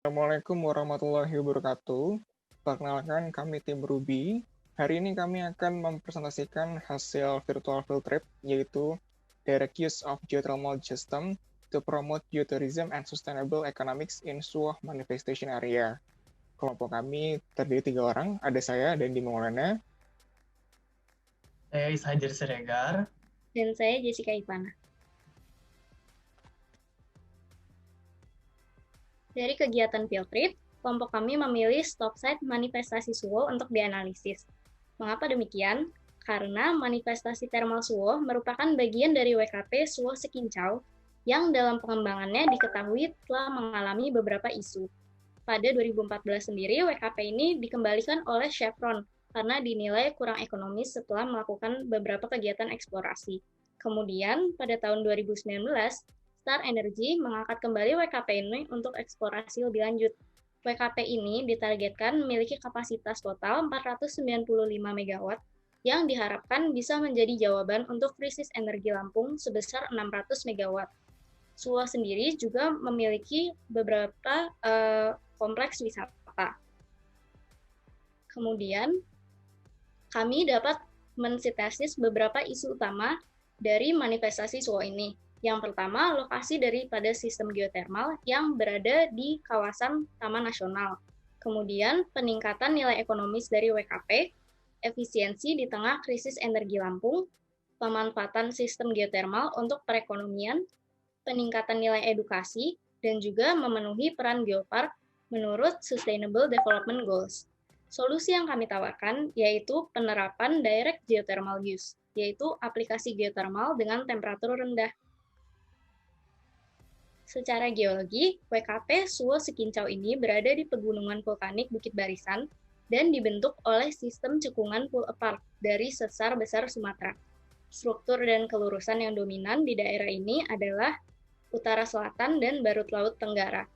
Assalamualaikum warahmatullahi wabarakatuh. Perkenalkan, kami tim Ruby. Hari ini kami akan mempresentasikan hasil virtual field trip, yaitu Direct Use of Geothermal System to Promote Geotourism and Sustainable Economics in Suwoh Manifestation Area. Kelompok kami terdiri 3 orang, ada saya, Dendi Maulana. Saya Ishajar Siregar. Dan saya Jessica Ivana. Dari kegiatan field trip, kelompok kami memilih stop site manifestasi Suwoh untuk dianalisis. Mengapa demikian? Karena manifestasi thermal Suwoh merupakan bagian dari WKP Suwoh Sekincau yang dalam pengembangannya diketahui telah mengalami beberapa isu. Pada 2014 sendiri, WKP ini dikembalikan oleh Chevron karena dinilai kurang ekonomis setelah melakukan beberapa kegiatan eksplorasi. Kemudian, pada tahun 2019, Star Energy mengangkat kembali WKP ini untuk eksplorasi lebih lanjut. WKP ini ditargetkan memiliki kapasitas total 495 MW yang diharapkan bisa menjadi jawaban untuk krisis energi Lampung sebesar 600 MW. Suwoh sendiri juga memiliki beberapa kompleks wisata. Kemudian, kami dapat mensintesis beberapa isu utama dari manifestasi Suwoh ini. Yang pertama, lokasi daripada sistem geotermal yang berada di kawasan Taman Nasional. Kemudian, peningkatan nilai ekonomis dari WKP, efisiensi di tengah krisis energi Lampung, pemanfaatan sistem geotermal untuk perekonomian, peningkatan nilai edukasi, dan juga memenuhi peran geopark menurut Sustainable Development Goals. Solusi yang kami tawarkan yaitu penerapan Direct Geothermal Use, yaitu aplikasi geotermal dengan temperatur rendah. Secara geologi, WKP Suwoh Sekincau ini berada di pegunungan vulkanik Bukit Barisan dan dibentuk oleh sistem cekungan pull apart dari sesar besar Sumatera. Struktur dan kelurusan yang dominan di daerah ini adalah utara selatan dan barat laut tenggara.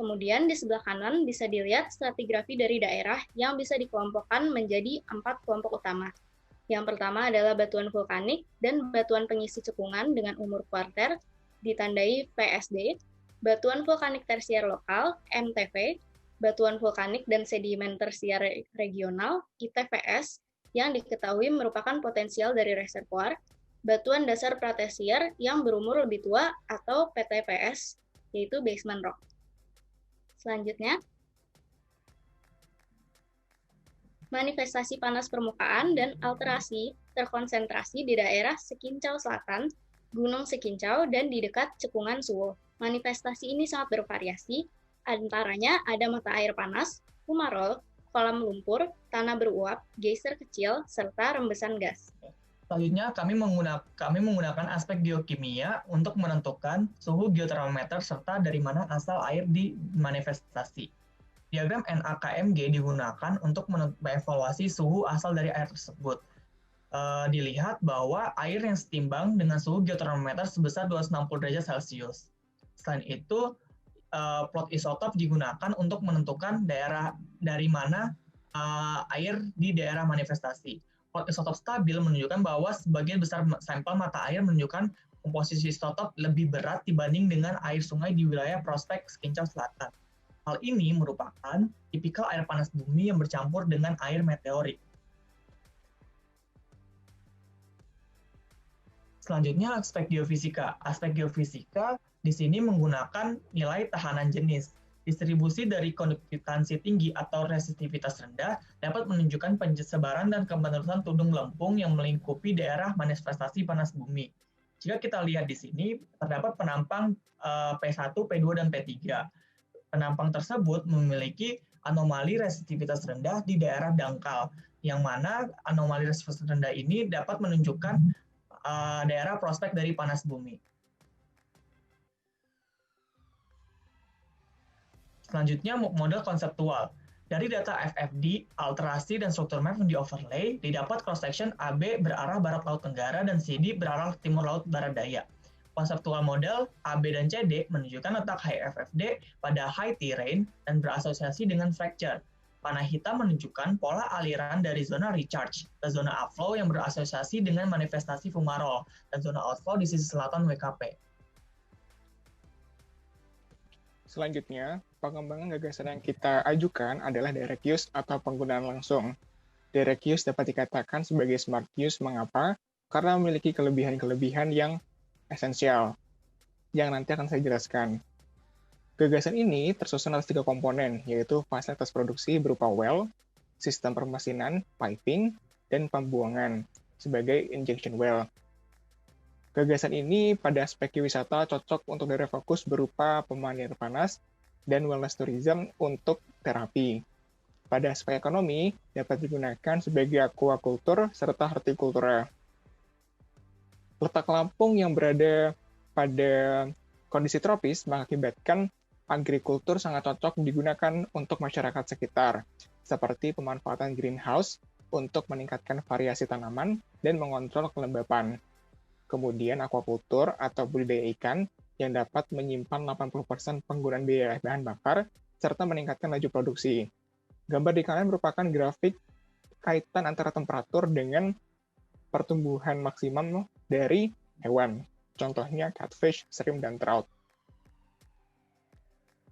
Kemudian di sebelah kanan bisa dilihat stratigrafi dari daerah yang bisa dikelompokkan menjadi 4 kelompok utama. Yang pertama adalah batuan vulkanik dan batuan pengisi cekungan dengan umur kuarter, ditandai PSD, batuan vulkanik tersier lokal, MTV, batuan vulkanik dan sedimen tersier regional, ITVS, yang diketahui merupakan potensial dari reservoir, batuan dasar pratesier yang berumur lebih tua atau PTPS, yaitu basement rock. Selanjutnya, manifestasi panas permukaan dan alterasi terkonsentrasi di daerah Sekincau Selatan, Gunung Sekincau, dan di dekat cekungan Suwoh. Manifestasi ini sangat bervariasi, antaranya ada mata air panas, fumarol, kolam lumpur, tanah beruap, geyser kecil, serta rembesan gas. Selanjutnya, kami menggunakan aspek geokimia untuk menentukan suhu geotermometer serta dari mana asal air di manifestasi. Diagram NAKMG digunakan untuk mengevaluasi suhu asal dari air tersebut. Dilihat bahwa air yang setimbang dengan suhu geotermometer sebesar 260 derajat Celcius. Selain itu, plot isotop digunakan untuk menentukan daerah dari mana air di daerah manifestasi. Plot isotop stabil menunjukkan bahwa sebagian besar sampel mata air menunjukkan komposisi isotop lebih berat dibanding dengan air sungai di wilayah prospek Sekincau Selatan. Hal ini merupakan tipikal air panas bumi yang bercampur dengan air meteorik. Selanjutnya, aspek geofisika. Aspek geofisika di sini menggunakan nilai tahanan jenis. Distribusi dari konduktivitas tinggi atau resistivitas rendah dapat menunjukkan penyebaran dan kemenerusan tudung lempung yang melingkupi daerah manifestasi panas bumi. Jika kita lihat di sini, terdapat penampang P1, P2, dan P3. Penampang tersebut memiliki anomali resistivitas rendah di daerah dangkal, yang mana anomali resistivitas rendah ini dapat menunjukkan daerah prospek dari panas bumi. Selanjutnya, model konseptual. Dari data FFD, alterasi, dan struktur map yang di-overlay, didapat cross-section AB berarah barat laut tenggara dan CD berarah timur laut barat daya. Konseptual model AB dan CD menunjukkan letak high FFD pada high terrain dan berasosiasi dengan fracture. Panah hitam menunjukkan pola aliran dari zona recharge ke zona upflow yang berasosiasi dengan manifestasi fumarol dan zona outflow di sisi selatan WKP. Selanjutnya, pengembangan gagasan yang kita ajukan adalah direct use atau penggunaan langsung. Direct use dapat dikatakan sebagai smart use. Mengapa? Karena memiliki kelebihan-kelebihan yang esensial, yang nanti akan saya jelaskan. Gagasan ini tersusun atas 3 komponen, yaitu fasilitas produksi berupa well, sistem permesinan, piping, dan pembuangan sebagai injection well. Gagasan ini pada aspek wisata cocok untuk daerah fokus berupa pemandian air panas dan wellness tourism untuk terapi. Pada aspek ekonomi, dapat digunakan sebagai aquaculture serta hortikultura. Letak Lampung yang berada pada kondisi tropis mengakibatkan agrikultur sangat cocok digunakan untuk masyarakat sekitar, seperti pemanfaatan greenhouse untuk meningkatkan variasi tanaman dan mengontrol kelembapan. Kemudian aquaculture atau budidaya ikan yang dapat menyimpan 80% penggunaan biaya bahan bakar serta meningkatkan laju produksi. Gambar di kanan merupakan grafik kaitan antara temperatur dengan pertumbuhan maksimum dari hewan. Contohnya catfish, shrimp, dan trout.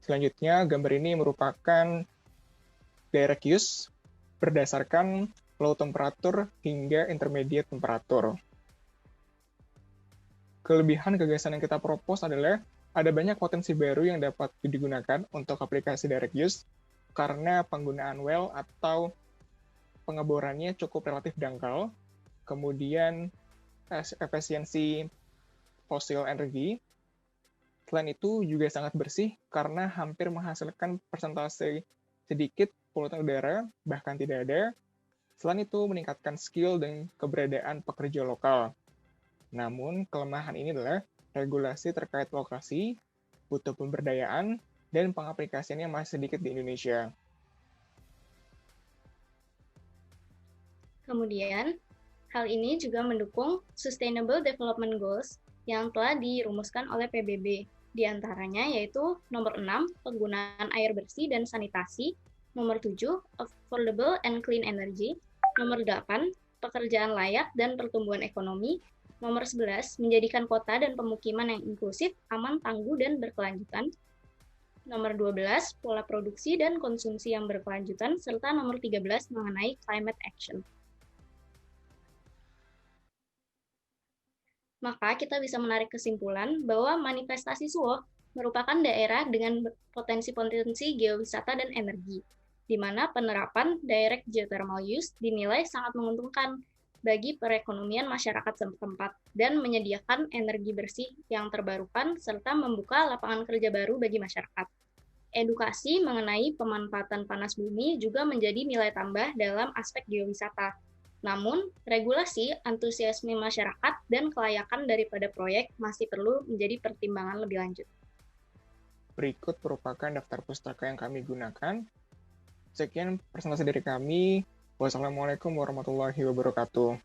Selanjutnya, gambar ini merupakan direct use berdasarkan low temperatur hingga intermediate temperatur. Kelebihan gagasan yang kita propose adalah ada banyak potensi baru yang dapat digunakan untuk aplikasi direct use karena penggunaan well atau pengeborannya cukup relatif dangkal, kemudian efisiensi fosil energi. Selain itu juga sangat bersih karena hampir menghasilkan persentase sedikit polutan udara, bahkan tidak ada. Selain itu meningkatkan skill dan keberadaan pekerja lokal. Namun, kelemahan ini adalah regulasi terkait lokasi, butuh pemberdayaan, dan pengaplikasiannya masih sedikit di Indonesia. Kemudian, hal ini juga mendukung Sustainable Development Goals yang telah dirumuskan oleh PBB. Di antaranya yaitu nomor 6, penggunaan air bersih dan sanitasi, nomor 7, Affordable and Clean Energy, nomor 8, pekerjaan layak dan pertumbuhan ekonomi, nomor 11, menjadikan kota dan pemukiman yang inklusif, aman, tangguh, dan berkelanjutan. Nomor 12, pola produksi dan konsumsi yang berkelanjutan, serta nomor 13 mengenai climate action. Maka kita bisa menarik kesimpulan bahwa manifestasi Suwo merupakan daerah dengan potensi-potensi geowisata dan energi, di mana penerapan direct geothermal use dinilai sangat menguntungkan bagi perekonomian masyarakat setempat dan menyediakan energi bersih yang terbarukan serta membuka lapangan kerja baru bagi masyarakat. Edukasi mengenai pemanfaatan panas bumi juga menjadi nilai tambah dalam aspek geowisata. Namun, regulasi, antusiasme masyarakat, dan kelayakan daripada proyek masih perlu menjadi pertimbangan lebih lanjut. Berikut merupakan daftar pustaka yang kami gunakan. Sekian presentasi dari kami. Wassalamualaikum warahmatullahi wabarakatuh.